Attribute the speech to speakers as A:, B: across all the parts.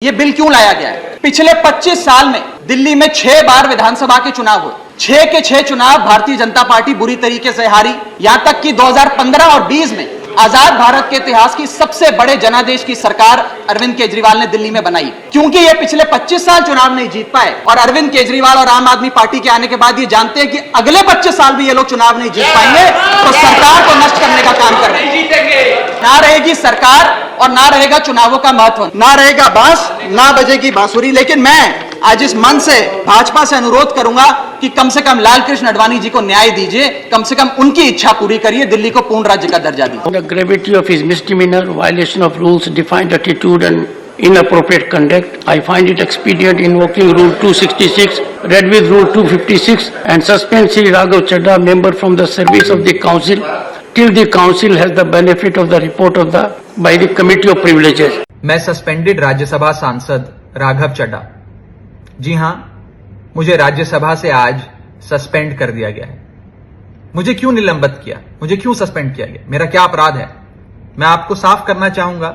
A: ये बिल क्यों लाया गया है? पिछले 25 साल में दिल्ली में 6 बार विधानसभा के चुनाव हुए। 6 के 6 चुनाव भारतीय जनता पार्टी बुरी तरीके से हारी। यहां तक कि 2015 और 20 में आजाद भारत के इतिहास की सबसे बड़े जनादेश की सरकार अरविंद केजरीवाल ने दिल्ली में बनाई। क्योंकि ये पिछले 25 साल चुनाव नहीं जीत पाए और अरविंद केजरीवाल और आम आदमी पार्टी के आने के बाद ये जानते हैं कि अगले 25 साल भी ये लोग चुनाव नहीं जीत पाएंगे, तो सरकार को नष्ट करने का काम कर रहे हैं। ना रहेगी सरकार और ना रहेगा चुनावों का महत्व, ना रहेगा बांस, ना बजेगी बांसुरी। लेकिन मैं आज इस मन से भाजपा से अनुरोध करूंगा कि कम से कम लालकृष्ण आडवाणी जी को न्याय दीजिए, कम से कम उनकी इच्छा पूरी करिए, दिल्ली को पूर्ण राज्य का दर्जा दीजिए।
B: The gravity of his misdemeanor, violation of rules, defiant attitude and inappropriate conduct, I find it expedient invoking Rule 266, read with Rule 256 and suspend Sri Raghav Chadha, member from the service of the Council, till the Council has the benefit of the report of by the Committee of Privileges.
C: मैं suspended Rajya Sabha सांसद राघव चड्ढा, जी हां, मुझे राज्यसभा से आज suspend कर दिया गया है। मुझे क्यों निलंबित किया, मुझे क्यों सस्पेंड किया गया, मेरा क्या अपराध है? मैं आपको साफ करना चाहूंगा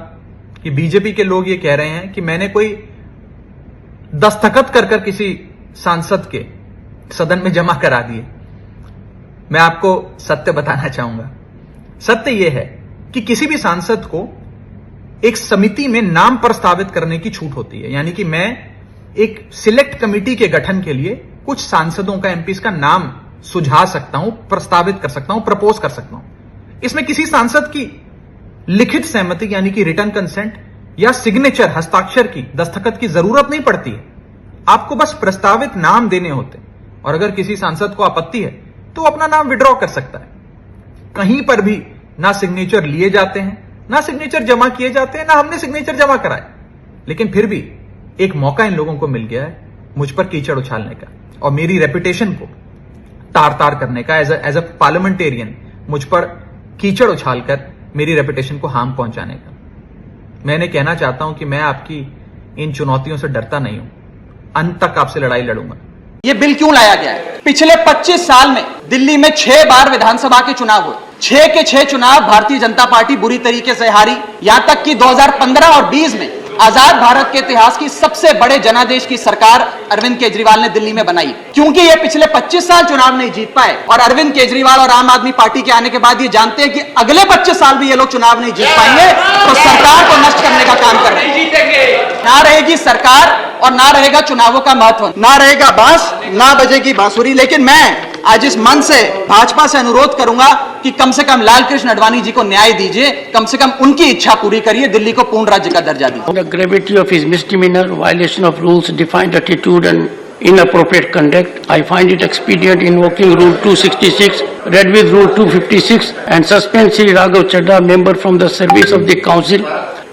C: कि बीजेपी के लोग ये कह रहे हैं कि मैंने कोई दस्तखत कर किसी सांसद के सदन में जमा करा दिए। मैं आपको सत्य बताना चाहूंगा। सत्य यह है कि किसी भी सांसद को एक समिति में नाम प्रस्तावित करने की छूट होती है, यानी कि मैं एक सिलेक्ट कमेटी के गठन के लिए कुछ सांसदों का, एमपीस का नाम सुझा सकता हूं, प्रस्तावित कर सकता हूं, प्रपोज कर सकता हूं। इसमें किसी सांसद की लिखित सहमति यानी कि रिटर्न कंसेंट या सिग्नेचर, हस्ताक्षर की, दस्तखत की जरूरत नहीं पड़ती है। आपको बस प्रस्तावित नाम देने होते हैं और अगर किसी सांसद को आपत्ति है तो अपना नाम विड्रॉ कर सकता है। कहीं पर भी ना सिग्नेचर लिए जाते हैं, ना सिग्नेचर जमा किए जाते हैं, ना हमने सिग्नेचर जमा कराए। लेकिन फिर भी एक मौका इन लोगों को मिल गया है मुझ पर कीचड़ उछालने का और मेरी रेपुटेशन को तार तार करने का। एज अ पार्लियामेंटेरियन मुझ पर कीचड़ उछालकर मेरी रेपुटेशन को हार्म पहुंचाने का। मैंने कहना चाहता हूं कि मैं आपकी इन चुनौतियों से डरता नहीं हूं, अंत तक आपसे लड़ाई लड़ूंगा।
A: ये बिल क्यों लाया गया है? पिछले 25 साल में दिल्ली में 6 बार विधानसभा के चुनाव हुए। 6 के 6 चुनाव भारतीय जनता पार्टी बुरी तरीके से हारी। यहां तक कि 2015 और 20 में आजाद भारत के इतिहास की सबसे बड़े जनादेश की सरकार अरविंद केजरीवाल ने दिल्ली में बनाई। क्योंकि ये पिछले 25 साल चुनाव नहीं जीत पाए और अरविंद केजरीवाल और आम आदमी पार्टी के आने के बाद ये जानते हैं कि अगले 25 साल भी ये लोग चुनाव नहीं जीत पाएंगे, तो सरकार को नष्ट करने का काम कर रहे हैं। ना रहेगी सरकार और ना रहेगा चुनावों का महत्व, ना रहेगा बांस, ना बजेगी बांसुरी। लेकिन मैं आज इस मन से भाजपा से अनुरोध करूंगा कि कम से कम लालकृष्ण आडवाणी जी को न्याय दीजिए, कम से कम उनकी इच्छा पूरी करिए, दिल्ली को पूर्ण राज्य का दर्जा दीजिए।
B: The gravity of his misdemeanor, violation of rules, defiant attitude and inappropriate conduct, I find it expedient invoking Rule 266, read with Rule 256 and suspend Sri Raghav Chadha, member from the service of the Council,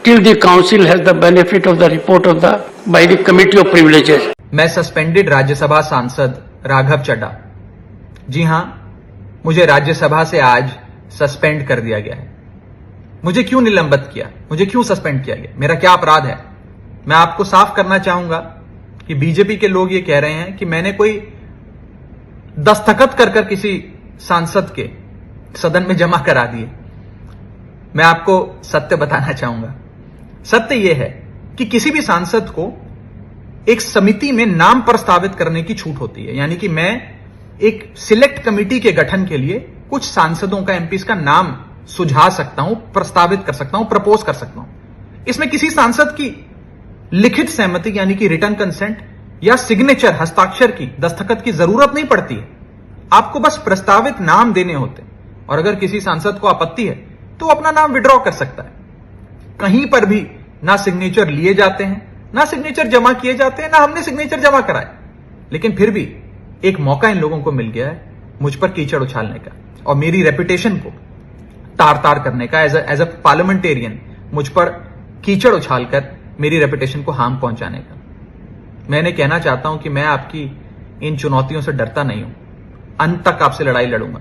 B: till the Council has the benefit of the report of by the Committee of Privileges.
C: मैं suspended Rajya Sabha सांसद राघव चड्ढा, जी हां, मुझे राज्यसभा से आज suspend कर दिया गया है। मुझे क्यों निलंबित किया, मुझे क्यों सस्पेंड किया गया, मेरा क्या अपराध है? मैं आपको साफ करना चाहूंगा कि बीजेपी के लोग ये कह रहे हैं कि मैंने कोई दस्तखत कर किसी सांसद के सदन में जमा करा दिए। मैं आपको सत्य बताना चाहूंगा। सत्य यह है कि किसी भी सांसद को एक समिति में नाम प्रस्तावित करने की छूट होती है, यानी कि मैं एक सिलेक्ट कमेटी के गठन के लिए कुछ सांसदों का, एमपीस का नाम सुझा सकता हूं, प्रस्तावित कर सकता हूं, प्रपोज कर सकता हूं। इसमें किसी सांसद की लिखित सहमति यानी कि रिटर्न कंसेंट या सिग्नेचर, हस्ताक्षर की, दस्तखत की जरूरत नहीं पड़ती है। आपको बस प्रस्तावित नाम देने होते हैं और अगर किसी सांसद को आपत्ति है तो अपना नाम विड्रॉ कर सकता है। कहीं पर भी ना सिग्नेचर लिए जाते हैं, ना सिग्नेचर जमा किए जाते हैं, ना हमने सिग्नेचर जमा कराए। लेकिन फिर भी एक मौका इन लोगों को मिल गया है मुझ पर कीचड़ उछालने का और मेरी रेपुटेशन को तार तार करने का। एज अ पार्लियामेंटेरियन मुझ पर कीचड़ उछालकर मेरी रेपुटेशन को हार्म पहुंचाने का। मैंने कहना चाहता हूं कि मैं आपकी इन चुनौतियों से डरता नहीं हूं, अंत तक आपसे लड़ाई लड़ूंगा।